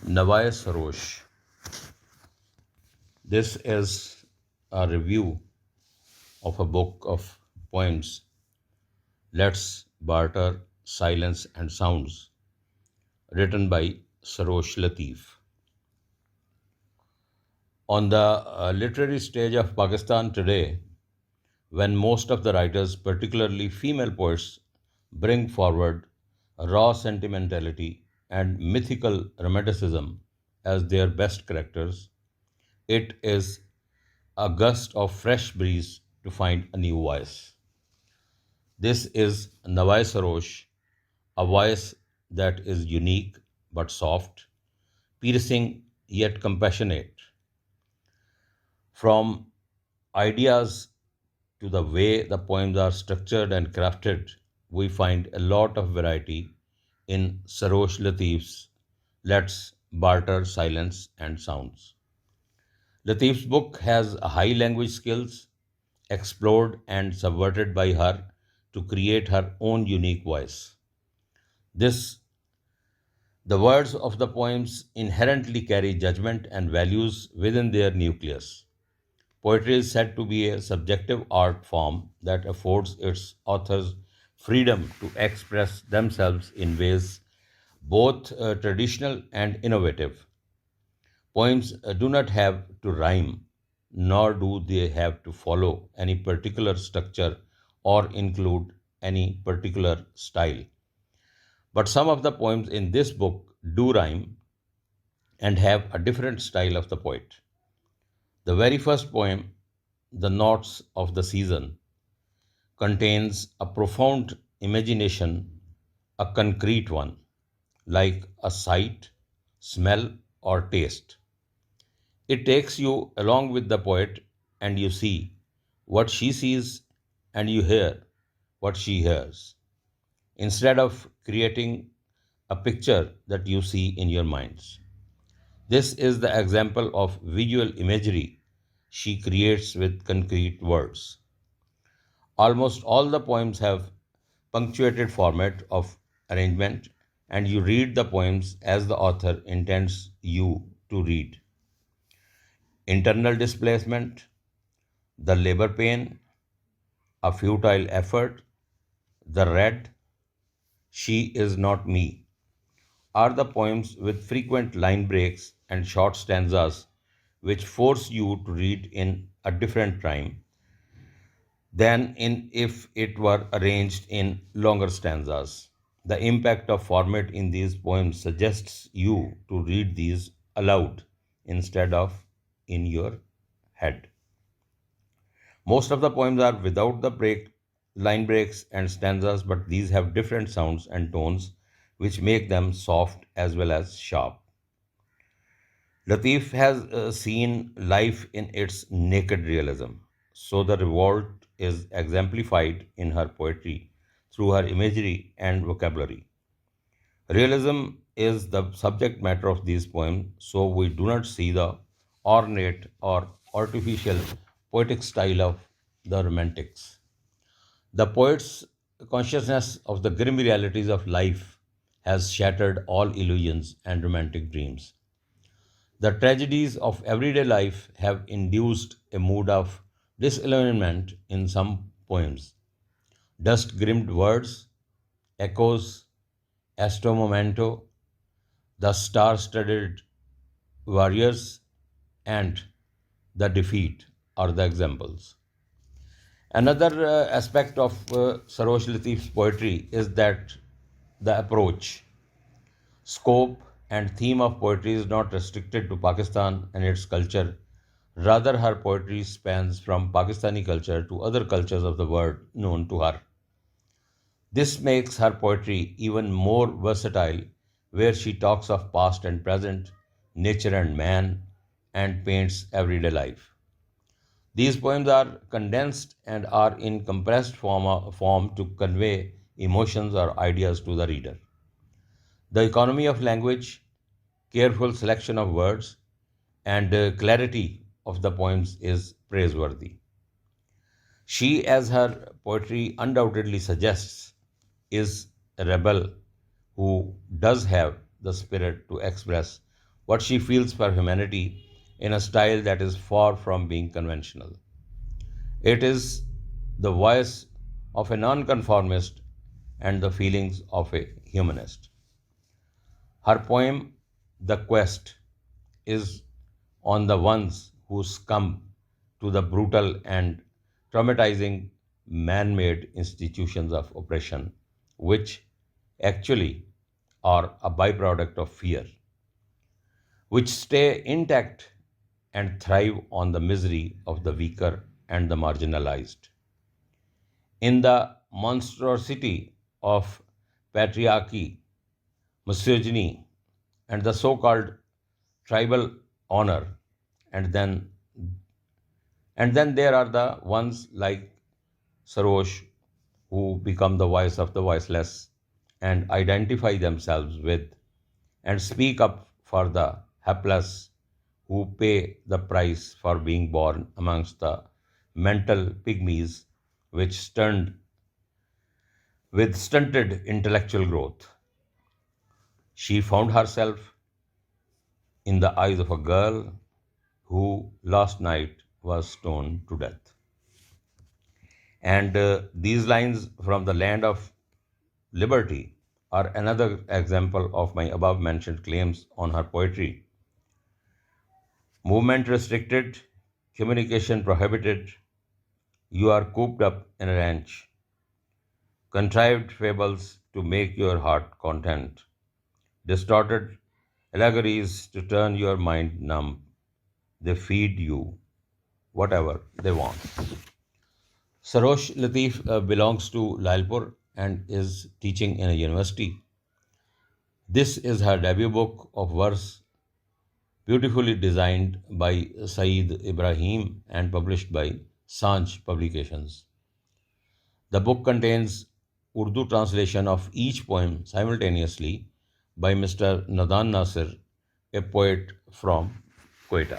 Nawai Sarosh. This is a review of a book of poems, Let's Barter Silence and Sounds, written by Sarosh Latif. On the literary stage of Pakistan today, when most of the writers, particularly female poets, bring forward raw sentimentality and mythical romanticism as their best characters, it is a gust of fresh breeze to find a new voice. This is Nawai Sarosh, a voice that is unique but soft, piercing yet compassionate. From ideas to the way the poems are structured and crafted, we find a lot of variety in Sarosh Latif's Let's Barter Silence and Sounds. Latif's book has high language skills, explored and subverted by her to create her own unique voice. This, the words of the poems inherently carry judgment and values within their nucleus. Poetry is said to be a subjective art form that affords its authors freedom to express themselves in ways both traditional and innovative. Poems do not have to rhyme, nor do they have to follow any particular structure or include any particular style. But some of the poems in this book do rhyme and have a different style of the poet. The very first poem, The Knots of the Season, contains a profound imagination, a concrete one, like a sight, smell, or taste. It takes you along with the poet, and you see what she sees, and you hear what she hears, instead of creating a picture that you see in your minds. This is the example of visual imagery she creates with concrete words. Almost all the poems have punctuated format of arrangement, and you read the poems as the author intends you to read. Internal displacement, the labor pain, a futile effort, the red, she is not me, are the poems with frequent line breaks and short stanzas which force you to read in a different time than in if it were arranged in longer stanzas. The impact of format in these poems suggests you to read these aloud instead of in your head. Most of the poems are without the line breaks and stanzas, but these have different sounds and tones which make them soft as well as sharp. Latif has seen life in its naked realism, so the revolt is exemplified in her poetry through her imagery and vocabulary. Realism is the subject matter of these poems, so we do not see the ornate or artificial poetic style of the romantics. The poet's consciousness of the grim realities of life has shattered all illusions and romantic dreams. The tragedies of everyday life have induced a mood of disillusionment in some poems. Dust grimmed words, echoes, Astro Momento, the star studded warriors, and the defeat are the examples. Another aspect of Sarosh Latif's poetry is that the approach, scope, and theme of poetry is not restricted to Pakistan and its culture. Rather, her poetry spans from Pakistani culture to other cultures of the world known to her. This makes her poetry even more versatile, where she talks of past and present, nature and man, and paints everyday life. These poems are condensed and are in compressed form to convey emotions or ideas to the reader. The economy of language, careful selection of words, and clarity of the poems is praiseworthy. She, as her poetry undoubtedly suggests, is a rebel who does have the spirit to express what she feels for humanity in a style that is far from being conventional. It is the voice of a nonconformist and the feelings of a humanist. Her poem, The Quest, is on the ones who succumb to the brutal and traumatizing man made institutions of oppression, which actually are a byproduct of fear, which stay intact and thrive on the misery of the weaker and the marginalized. In the monstrosity of patriarchy, misogyny, and the so called tribal honor, and then there are the ones like Sarosh who become the voice of the voiceless and identify themselves with and speak up for the helpless who pay the price for being born amongst the mental pygmies which stunned with stunted intellectual growth. She found herself in the eyes of a girl who last night was stoned to death. And these lines from the land of liberty are another example of my above mentioned claims on her poetry. Movement restricted, communication prohibited, you are cooped up in a ranch, contrived fables to make your heart content, distorted allegories to turn your mind numb. They feed you whatever they want. Sarosh Latif belongs to Lailpur and is teaching in a university. This is her debut book of verse, beautifully designed by Saeed Ibrahim and published by Sanj Publications. The book contains Urdu translation of each poem simultaneously by Mr. Nadan Nasir, a poet from Quetta.